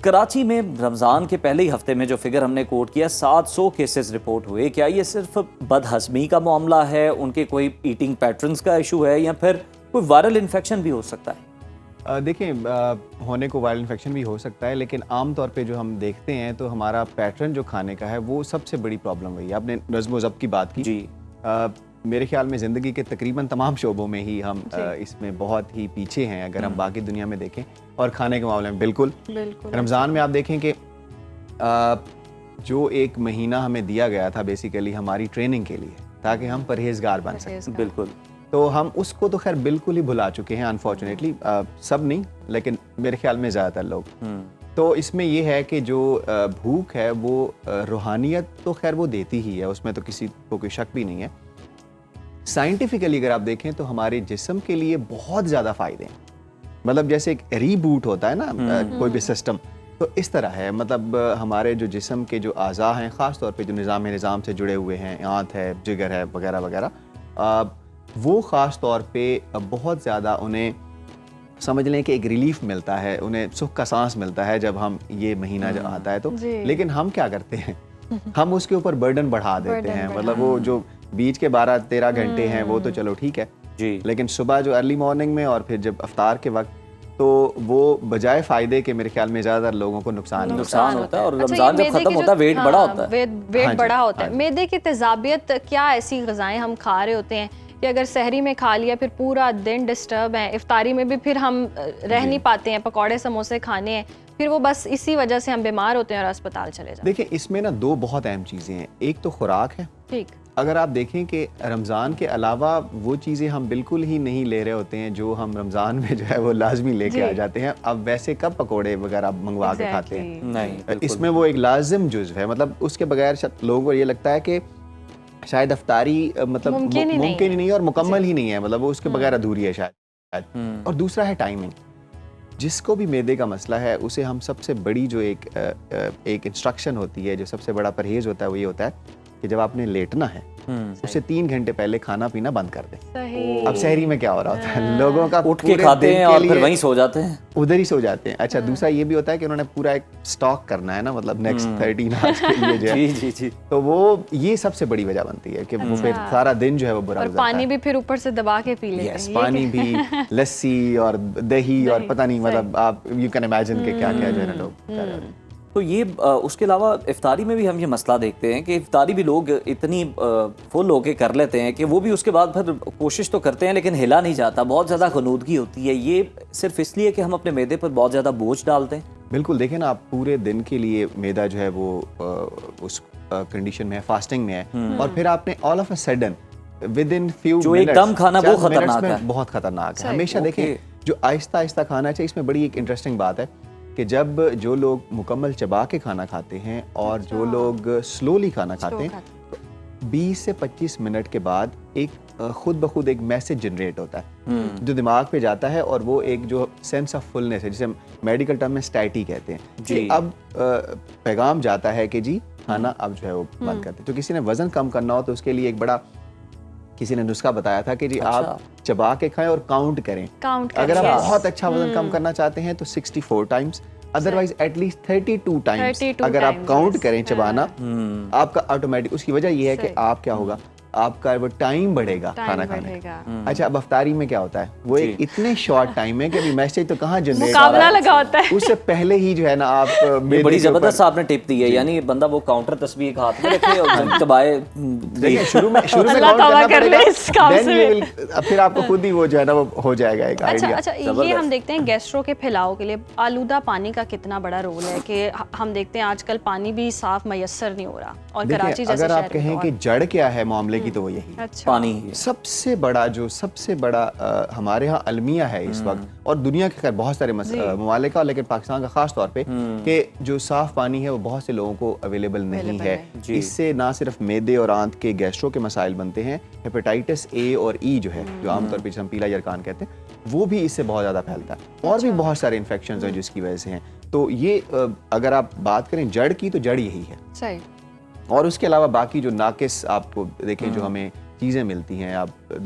کراچی میں رمضان کے پہلے ہی ہفتے میں جو فگر ہم نے کوٹ کیا 700 کیسز رپورٹ ہوئے، کیا یہ صرف بدہضمی کا معاملہ ہے، ان کے کوئی ایٹنگ پیٹرنز کا ایشو ہے، یا پھر کوئی وائرل انفیکشن بھی ہو سکتا ہے؟ دیکھیں ہونے کو وائرل انفیکشن بھی ہو سکتا ہے، لیکن عام طور پہ جو ہم دیکھتے ہیں تو ہمارا پیٹرن جو کھانے کا ہے وہ سب سے بڑی پرابلم ہوئی ہے۔ آپ نے نظم و ضبط کی بات کی، جی میرے خیال میں زندگی کے تقریباً تمام شعبوں میں ہی ہم اس میں بہت ہی پیچھے ہیں اگر ہم باقی دنیا میں دیکھیں، اور کھانے کے معاملے میں بالکل رمضان میں آپ دیکھیں کہ جو ایک مہینہ ہمیں دیا گیا تھا بیسیکلی ہماری ٹریننگ کے لیے تاکہ ہم پرہیزگار بن سکیں، بالکل، تو ہم اس کو تو خیر بالکل ہی بھلا چکے ہیں انفارچونیٹلی، سب نہیں لیکن میرے خیال میں زیادہ تر لوگ۔ تو اس میں یہ ہے کہ جو بھوک ہے وہ روحانیت تو خیر وہ دیتی ہی ہے، اس میں تو کسی کو کوئی شک بھی نہیں ہے۔ سائنٹیفکلی اگر آپ دیکھیں تو ہمارے جسم کے لیے بہت زیادہ فائدے ہیں، مطلب جیسے ایک ری بوٹ ہوتا ہے نا کوئی بھی سسٹم، تو اس طرح ہے، مطلب ہمارے جو جسم کے جو اعضاء ہیں خاص طور پہ جو نظام سے جڑے ہوئے ہیں، آنت ہے، جگر ہے وغیرہ وغیرہ، وہ خاص طور پہ بہت زیادہ انہیں سمجھ لیں کہ ایک ریلیف ملتا ہے، انہیں سکھ کا سانس ملتا ہے جب ہم یہ مہینہ جو آتا ہے تو، لیکن ہم کیا کرتے ہیں، ہم اس کے اوپر برڈن بڑھا دیتے ہیں، مطلب وہ جو بیچ کے 12-13 گھنٹے ہیں وہ تو چلو ٹھیک ہے، لیکن صبح جو ارلی مارننگ میں اور پھر جب افطار کے وقت، تو وہ بجائے فائدے کے میرے خیال میں زیادہ تر لوگوں کو نقصان ہوتا ہے، اور رمضان جب ختم ہوتا ہے ویٹ بڑا ہوتا ہے، ویٹ بڑا ہوتا ہے۔ معدے کی تیزابیت، کیا ایسی غذائیں ہم کھا رہے ہوتے ہیں کہ اگر سحری میں کھا لیا پھر پورا دن ڈسٹرب ہے، افطاری میں بھی پھر ہم رہ نہیں پاتے ہیں، پکوڑے سموسے کھانے ہیں، پھر وہ بس اسی وجہ سے ہم بیمار ہوتے ہیں اور اسپتال چلے جاتے ہیں؟ دیکھیں اس میں نا دو بہت اہم چیزیں ہیں، ایک تو خوراک ہے، ٹھیک، اگر آپ دیکھیں کہ رمضان کے علاوہ وہ چیزیں ہم بالکل ہی نہیں لے رہے ہوتے ہیں جو ہم رمضان میں جو ہے وہ لازمی لے کے آ جاتے ہیں، اب ویسے کب پکوڑے وغیرہ منگوا کے کھاتے ہیں؟ نہیں، اس میں وہ ایک لازم جزو ہے، مطلب اس کے بغیر لوگوں کو یہ لگتا ہے کہ شاید افطاری مطلب ممکن ہی نہیں اور مکمل ہی نہیں ہے، مطلب وہ اس کے بغیر ادھوری ہے شاید۔ اور دوسرا ہے ٹائمنگ، جس کو بھی معدے کا مسئلہ ہے اسے ہم سب سے بڑی جو ایک انسٹرکشن ہوتی ہے، جو سب سے بڑا پرہیز ہوتا ہے وہ یہ ہوتا ہے کہ جب آپ نے لیٹنا ہے اسے 3 گھنٹے پہلے کھانا پینا بند کر دیں۔ اب سحری میں کیا ہو رہا ہوتا ہے، لوگوں کا اٹھ کے کھاتے ہیں اور پھر وہیں سو جاتے ہیں، ادھر ہی سو جاتے ہیں۔ اچھا دوسرا یہ بھی ہوتا ہے کہ انہوں نے پورا ایک سٹاک کرنا ہے نا، مطلب نیکسٹ 13 آورز کے لیے جو ہے، جی تو وہ یہ سب سے بڑی وجہ بنتی ہے کہ وہ پھر سارا دن جو ہے وہ برا گزرتا ہے، اور پانی بھی پھر اوپر سے دبا کے پی لیتے ہیں، پانی بھی، لسی اور دہی اور پتہ نہیں، مطلب آپ یو کین امیجن کہ کیا کیا جو ہے نا لوگ کر رہے ہیں۔ تو یہ اس کے علاوہ افطاری میں بھی ہم یہ مسئلہ دیکھتے ہیں کہ افطاری بھی لوگ اتنی فل ہو کے کر لیتے ہیں کہ وہ بھی اس کے بعد پھر کوشش تو کرتے ہیں لیکن ہلا نہیں جاتا، بہت زیادہ غنودگی ہوتی ہے، یہ صرف اس لیے کہ ہم اپنے معدے پر بہت زیادہ بوجھ ڈالتے ہیں؟ بالکل، دیکھیں نا آپ پورے دن کے لیے معدہ جو ہے وہ اس کنڈیشن میں ہے، فاسٹنگ میں ہے، اور پھر آپ نے all of a sudden with in few جو ایک دم کھانا وہ خطرناک ہے، بہت خطرناک ہے۔ ہمیشہ دیکھیں جو آہستہ آہستہ کھانا چاہیے، اس میں بڑی ایک انٹرسٹنگ بات ہے کہ جب جو لوگ مکمل چبا کے کھانا کھاتے ہیں اور جو لوگ سلولی کھانا کھاتے ہیں، 20 سے 25 منٹ کے بعد ایک خود بخود ایک میسج جنریٹ ہوتا ہے جو دماغ پہ جاتا ہے، اور وہ ایک جو سینس آف فلنس ہے جسے میڈیکل ٹرم میں اسٹیٹی کہتے ہیں، کہ اب پیغام جاتا ہے کہ جی کھانا اب جو ہے وہ بند کرتے ہیں۔ تو کسی نے وزن کم کرنا ہو تو اس کے لیے ایک بڑا کسی نے نسخہ بتایا تھا کہ جی آپ چبا کے کھائیں اور کاؤنٹ کریں، اگر آپ بہت اچھا وزن کم کرنا چاہتے ہیں تو 64 times, otherwise at least 32 times اگر آپ کاؤنٹ کریں چبانا، آپ کا آٹومیٹک، اس کی وجہ یہ ہے کہ آپ کیا ہوگا، آپ کا وہ ٹائم بڑھے گا کھانا کھانے کا۔ اچھا اب افطاری میں کیا ہوتا ہے، وہ ایک اتنے شارٹ ٹائم ہے کہ ابھی میسج تو کہاں جنریٹ ہو رہا ہے، لگا ہوتا ہے، اس سے پہلے ہی جو ہے نا آپ بڑی زبردست آپ نے ٹپ دی ہے، یعنی بندہ وہ کاؤنٹر تسبیح ایک ہاتھ میں رکھے اور چبائے، شروع میں کاؤنٹ کرنا پڑے گا، پھر آپ کو خود ہی وہ جو ہے نا وہ ہو جائے گا ایک آئیڈیا۔ اچھا یہ ہم دیکھتے ہیں گیسٹرو کے پھیلاؤ کے لیے آلودہ پانی کا کتنا بڑا رول ہے، کہ ہم دیکھتے ہیں آج کل پانی بھی صاف میسر نہیں ہو رہا، اور کراچی جیسے اگر آپ کہیں کہ جڑ کیا ہے معاملے کی تو وہ یہی پانی سب سے بڑا ہمارے ہاں المیہ ہے اس وقت، اور دنیا کے خیر بہت سارے ممالک کا، لیکن پاکستان کا خاص طور پہ، کہ جو صاف پانی ہے وہ بہت سے لوگوں کو اویلیبل نہیں ہے۔ اس سے نہ صرف معدے اور آنت کے گیسٹرو کے مسائل بنتے ہیں، ہیپیٹائٹس اے اور ای جو ہے، جو عام طور پہ ہم پیلا یرکان کہتے ہیں، وہ بھی اس سے بہت زیادہ پھیلتا ہے، اور بھی بہت سارے انفیکشنز ہیں جس کی وجہ سے ہیں۔ تو یہ اگر آپ بات کریں جڑ کی تو جڑ یہی ہے، اور اس کے علاوہ باقی جو ناقص آپ کو دیکھیں جو ہمیں چیزیں ملتی ہیں، آپ